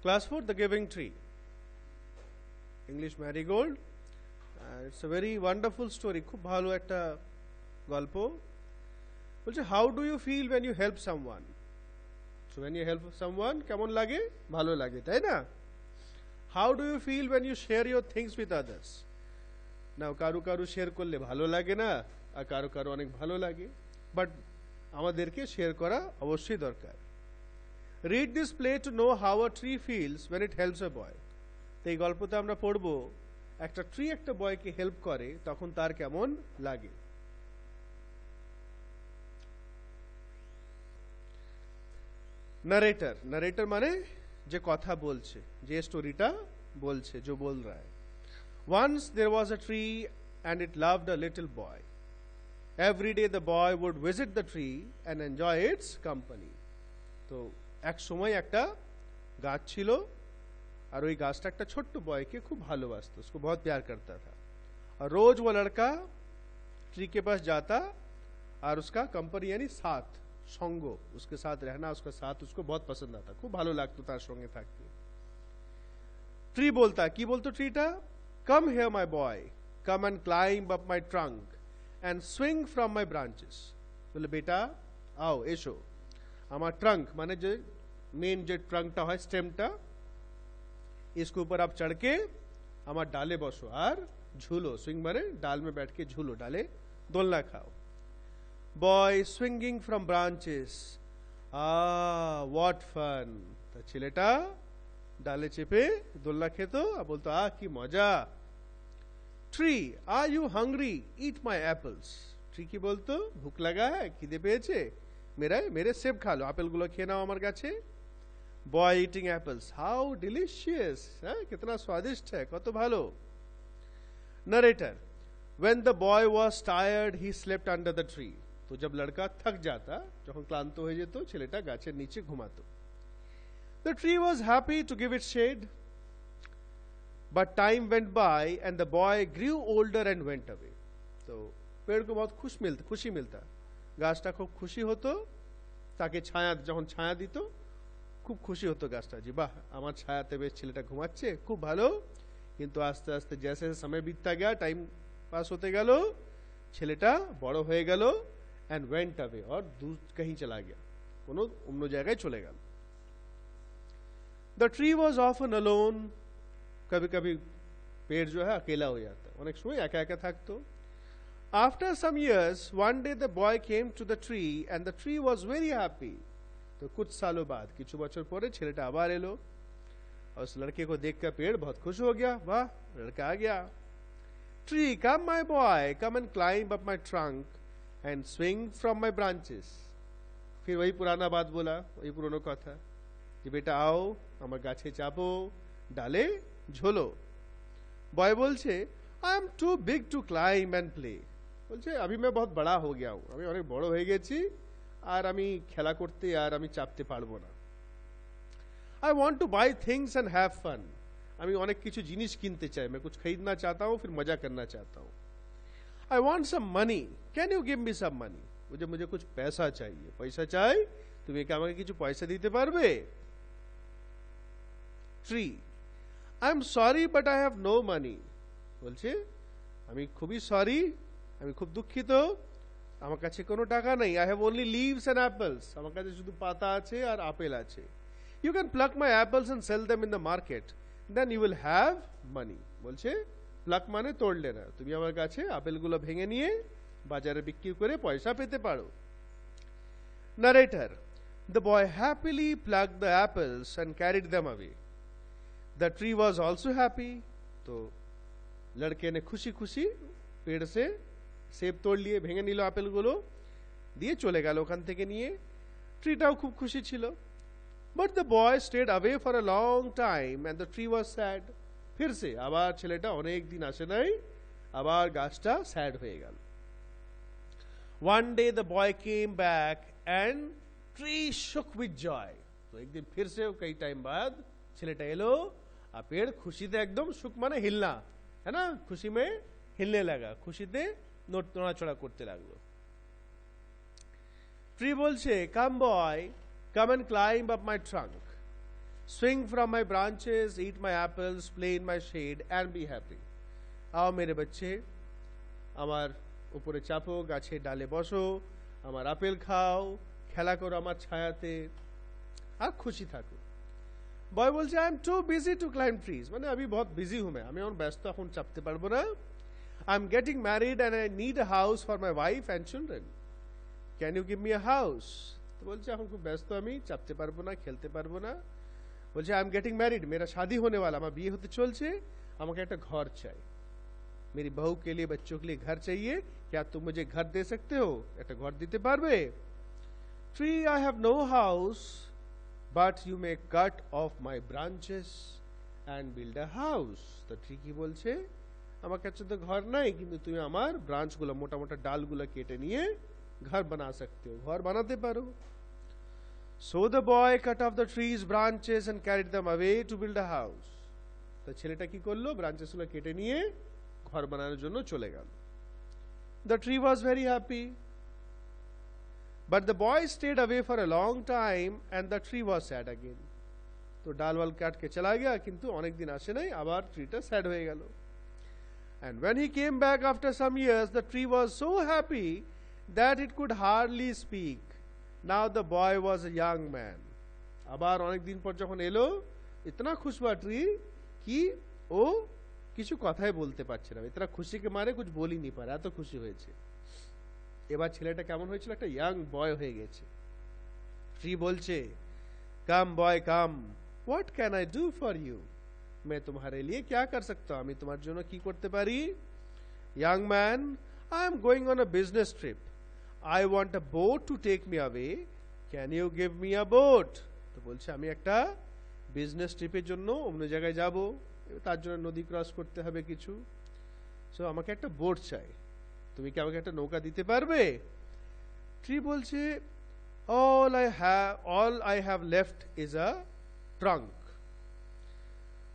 Class 4, The Giving Tree. English Marigold. It's a very wonderful story. খুব ভালো একটা গল্প। বলছে, how do you feel when you help someone? So when you help someone, কেমন লাগে? ভালো লাগে, তাই না? How do you feel when you share your things with others? Now কারু কারু শেয়ার করলে ভালো লাগে না, আর কারু কারু অনেক ভালো লাগে, বাট আমাদেরকে শেয়ার করা অবশ্যই দরকার। Read this play to know how a tree feels when it helps a boy. তো এই গল্পতে আমরা পড়ব, একটা ট্রি একটা বয়কে হেল্প করে তখন তার কেমন লাগে। নারেটর, নারেটর মানে যে কথা বলছে, যে স্টোরিটা বলছে, जो बोल रहा है। Once there was a tree and it loved a little boy. Every day the boy would visit the tree and enjoy its company. তো এক সময় একটা গাছ ছিল, और वही गाछटा একটা ছোট্ট বয়কে খুব ভালোবাসতো, उसको बहुत प्यार करता था, और रोज वो लड़का ट्री के पास जाता और उसका कंपनी यानी साथ, संग, उसके साथ रहना, उसका साथ उसको बहुत पसंद आता, खूब ভালো লাগতো তার সঙ্গে থাকতে। ट्री बोलता, কি বলতো ট্রিটা? Come here my boy, come and climb up my trunk and swing from my branches. বলে, বেটা आओ, এসো আমার ट्रंक माने जो मेन जो ट्रंकটা হয়, স্টেমটা, इसके ऊपर आप चढ़ के हमारे डाले बसो और झूलो। स्विंग माने डाल में बैठ के झूलो, डाले दोलना खाओ। Boy swinging from branches, what fun. तो ছেলেটা डाले চেপে দোলনা খেত আর বলতো, কি মজা। Tree, are you hungry, eat my apples. Tree কি বলতো? ভুক লাগা है, খিদে পেয়েছে, मेरे सेब खा लो, আপেলগুলো খেয়ে নাও আমার কাছে। Boy eating apples, how delicious, कितना स्वादिष्ट है, कत भालो। Narrator, when the boy was tired he slept under the tree. तो जब लड़का थक जाता, যখন ক্লান্ত হয়ে যেত, ছেলেটা গাছের নিচে ঘুমাতো। The tree was happy to give its shade, but time went by and the boy grew older and went away. तो पेड़ को बहुत खुशी मिलता, গাছটা খুব খুশি হতো, তাকে ছায়া, যখন ছায়া দিত খুব খুশি হতো গাছটা, যে বাহ আমার ছায়াতে বেশ ছেলেটা ঘুমাচ্ছে, খুব ভালো। কিন্তু আস্তে আস্তে जैसे समय बीतता गया, टाइम पास होते গেল, ছেলেটা বড় হয়ে গেল, and went away, और दूर कहीं चला गया, কোনো অন্য জায়গায় চলে গেল। The tree was often alone, कभी कभी पेड़ जो है अकेला हो जाता, অনেক সময় একা একা থাকতো। After some years, one day the boy came to the tree and the tree was very happy. तो कुछ सालों बाद, কিছু বছর পরে ছেলেটা আবার এলো, और उस लड़के को देखकर पेड़ बहुत खुश हो गया, वाह लड़का आ गया। Tree, come my boy, come and climb up my trunk and swing from my branches. फिर वही पुराना बात बोला, वही पुरानो কথা, যে বেটা आओ আমার গাছে চাপো, ডালে ঝোলো। বয় বলছে, I am too big to climb and play. বলছে अभी मैं बहुत बड़ा हो गया हूँ, আমি অনেক বড় হয়ে গেছি, আর আমি খেলা করতে আর আমি চাপতে পারবো না। I want to buy things and have fun. আমি অনেক কিছু জিনিস কিনতে চাই, मैं कुछ खरीदना चाहता हूँ, फिर मजा करना चाहता हूँ। I want some money. Can you give me some money? मुझे कुछ पैसा चाहिए, पैसा চাই, তুমি কি আমাকে কিছু পয়সা দিতে পারবে? Tree, I am sorry but I have no money. বলছে আমি খুবই সরি, আমি খুব দুঃখিত, আমার কাছে কোনো টাকা নেই। I have only leaves and apples. আমার কাছে শুধু পাতা আছে আর আপেল আছে। You can pluck my apples and sell them in the market. Then you will have money. বলছে প্লাক মানে তোড়লে না, তুমি আমার কাছে আপেলগুলো ভেঙে নিয়ে বাজারে বিক্রি করে পয়সা পেতে পারো। Narrator, the boy happily plucked the apples and carried them away. The tree was also happy. तो लड़के ने खुशी खुशी पेड़ से सेब तोड़ लिए, ভেঙে নিল আপেলগুলো, দিয়ে চলে গেল ওখান থেকে নিয়ে। ট্রিটাও খুব খুশি ছিল। But the boy stayed away for a long time and the tree was sad. फिर से আবার ছেলেটা অনেক দিন আসে নাই, আবার গাছটা স্যাড হয়ে গেল। One day the boy came back and tree shook with joy. तो एक दिन फिर से कई टाइम बाद ছেলেটা এলো, আর पेड़ খুশিতে একদম, শুক মানে হিলনা, है ना, खुशी में हिलने लगा, খুশিতে নড়াচড়া করতে লাগলো। ट्री बोलছে, come boy, come and climb up my trunk. swing from my branches, eat my apples, play in my shade and be happy. आओ मेरे बच्चे, আমার উপরে চাপো, গাছের ডালে বসো, আমার আপেল খাও, খেলা করো আমার ছায়াতে, আর খুশি থাকো। বয় বলছে I am too busy to climb trees, মানে আমি বহুত বিজি হুম, আমি এখন ব্যস্ত, এখন চাপতে পারবো না। I am getting married and I need a house for my wife and children, can you give me a house? তো বলছে এখন খুব ব্যস্ত, আমি চাপতে পারবো না, খেলতে পারবো না। বলছে আই এম গেটিং ম্যারিড, मेरा शादी होने वाला, আমার বিয়ে হতে চলছে, আমাকে একটা ঘর চাই, मेरी बहू के लिए, बच्चों के लिए घर चाहिए, क्या तुम मुझे घर दे सकते हो? একটা ঘর দিতে পারবে? Tree, I have no house, but you may cut off my branches and build a house. তো ট্রি কি বলছে, আমার কাছে তো ঘর নাই, কিন্তু তুমি আমার ব্রাঞ্চগুলো, মোটা মোটা ডালগুলো কেটে নিয়ে ঘর বানা सकते हो, ঘর বানাতে পারো। So the boy cut off the tree's branches and carried them away to build a house. তো ছেলেটা কি করলো, ব্রাঞ্চেসগুলো কেটে নিয়ে ঘর বানানোর জন্য চলে গেল। The tree was very happy, but the boy stayed away for a long time and the tree was sad again. তো ডাল ওয়াল কাট কে চলা গয়া, কিন্তু অনেক দিন আসে নাই, আবার ট্রিটা স্যাড হয়ে গেল। And when he came back after some years, the tree was so happy that it could hardly speak. Now the boy was a young man. আবার অনেক দিন পর যখন এলো, इतना खुश हुआ ट्री कि ও কিছু কথাই বলতে পারছে না, इतना खुशी के मारे कुछ बोल ही नहीं पा रहा, এত খুশি হয়েছে। এবার ছেলেটা কেমন হয়েছিল, একটা ইয়াং বয় হয়ে গেছে। ট্রি বলছে, come boy come, what can I do for you, मैं तुम्हारे लिए क्या कर सकता हूं, আমি তোমার জন্য কি করতে পারি? Young man, I am going on a business trip, I want a boat to take me away, can you give me a boat? তো বলছে আমি একটা বিজনেস ট্রিপের জন্য অন্য জায়গায় যাব, তার জন্য নদী ক্রস করতে হবে কিছু, সো আমাকে একটা বোট চাই, তুমি কি আমাকে একটা নৌকা দিতে পারবে? ট্রি বলছে, all I have left is a trunk,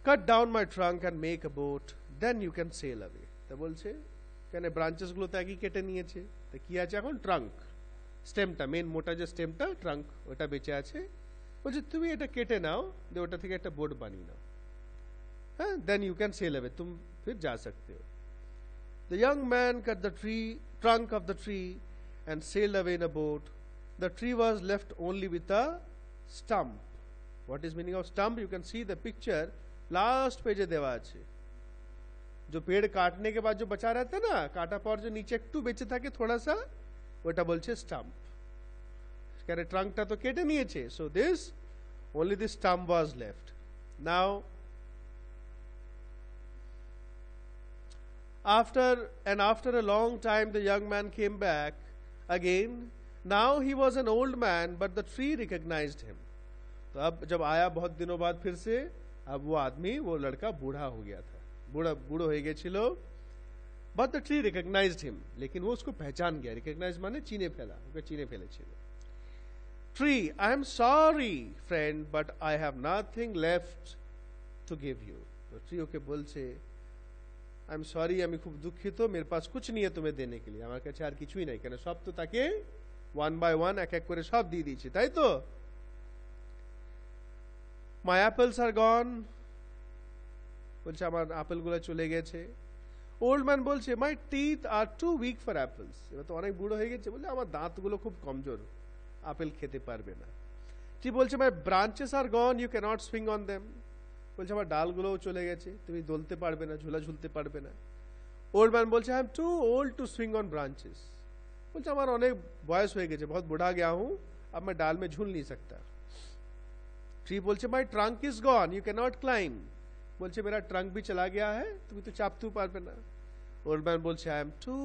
cut down my trunk and make a boat, then you can sail away. তো বলছে কেন, ব্রাঞ্চেস গুলো তো একই কেটে নিয়েছে, তো কি আছে এখন, ট্রাঙ্ক, স্টেমটা, মেন মোটা যে স্টেমটা, ট্রাঙ্ক ওটা বেঁচে আছে। বলছে তুমি এটা কেটে নাও, দিয়ে ওটা থেকে একটা বোট বানিয়ে নাও, হ্যাঁ, then you can sail away, तुम फिर जा सकते हो। The young man cut the trunk of the tree and sailed away in a boat. The tree was left only with a stump. What is meaning of stump? You can see the picture last page देवा আছে। जो पेड़ काटने के बाद जो बचा रहता है ना, काटा पर जो नीचे একটু বেঁচে থাকে थोड़ा सा, ওটা বলছে stump। কারণ ট্রাঙ্কটা তো কেটে নিয়েছে, so this only the stump was left. Now after a long time the young man came back again. Now he was an old man, but the tree recognized him. तो अब जब आया बहुत दिनों बाद फिर से, अब वो आदमी, वो लड़का बूढ़ा हो गया था, बूढ़ो हो गया छिलो, but the tree recognized him, लेकिन वो उसको पहचान गया। recognize माने चीने फेला, उसको चीने फेले छिलो। Tree, I am sorry friend, but I have nothing left to give you. तो tree ওকে বলছে, আই এম সরি, আমি খুব দুঃখিত, मेरे पास कुछ नहीं है तुम्हें देने के लिए, আমার কাছে আর কিছুই নাই, কেন সব তো তাকে ওয়ান বাই ওয়ান এক এক করে সব দিয়ে দিয়েছে, তাই তো। মাই অ্যাপলস আর গন, বলছে আমার আপেলগুলো চলে গেছে। ওল্ড ম্যান বলছে, my teeth are too weak for apples, এবার তো অনেক বুড়ো হয়ে গেছে, বলে আমার দাঁতগুলো খুব কমজোর, আপেল খেতে পারবে না। ঠিক বলছে, my branches are gone, you cannot swing on them, বলছে আমার ডালগুলোও চলে গেছে, তুমি দোলতে পারবে না, ঝুলা ঝুলতে পারবে না। ওল্ড ম্যান বলছে, I am too old to swing on branches, বলছে আমার অনেক বয়স হয়ে গেছে, बहुत बुढ़ा गया हूं, अब मैं डाल में झूल नहीं सकता। ट्री बोलছে, my trunk is gone, you cannot climb, বলছে मेरा ट्रंक भी चला गया है, তুমি তো চাপতেও পারবে না। ওল্ড ম্যান বলছে, I am too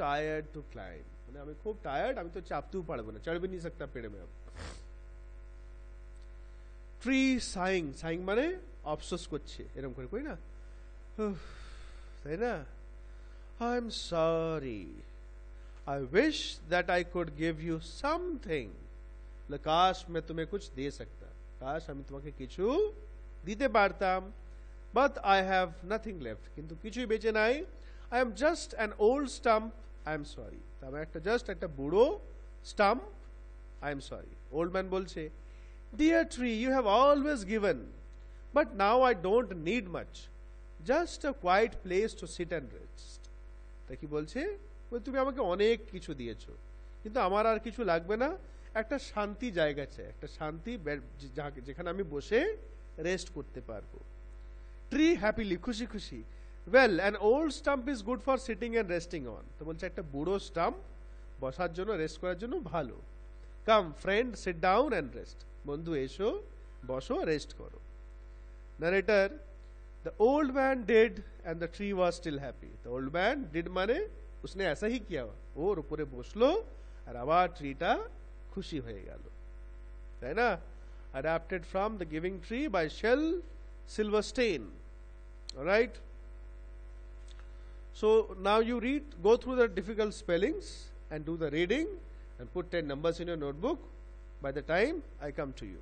tired to climb, মানে আমি খুব টায়ার্ড, আমি তো চাপতেও পারবো না, चढ़ भी नहीं सकता पेड़ में अब। ট্রি সাইং, সাইং মানে অফসোস করছে, এরকম করে কই না, তাই না। I am sorry, I wish that I could give you something. काश मैं तुम्हें कुछ दे सकता, काश আমি তোমাকে কিছু দিতে পারতাম, but I have nothing left, কিন্তু কিছুই বেঁচে নাই। I am just an old stump, I am sorry, আমি একটা জাস্ট একটা বুড়ো stump, I am sorry. Old man বলছে, Dear tree, you have always given, but now I don't need much. Just a quiet place to sit and rest. তা কি বলছে? তুমি আমাকে অনেক কিছু দিয়েছো, কিন্তু আমার আর কিছু লাগবে না। একটা শান্তি জায়গা চাই, একটা শান্তি যেখানে আমি বসে রেস্ট করতে পারবো। ট্রি হ্যাপিলি, খুশি খুশি। Well, an old stump is good for sitting and resting on. তো বলছে একটা বুড়ো স্টাম্প বসার জন্য, রেস্ট করার জন্য ভালো। কাম friend, sit down and rest. বন্ধু এসো, বসো, রেস্ট করো। নারেটর, the old man did and the tree was still happy. The old man did মানে उसने ऐसा ही किया, ওর উপরে বসলো আর আবার ট্রিটা খুশি হয়ে গেল, তাই না? Adapted from The Giving Tree by Shel Silverstein. All right, so now you read, go through the difficult spellings and do the reading and put 10 numbers in your notebook by the time I come to you.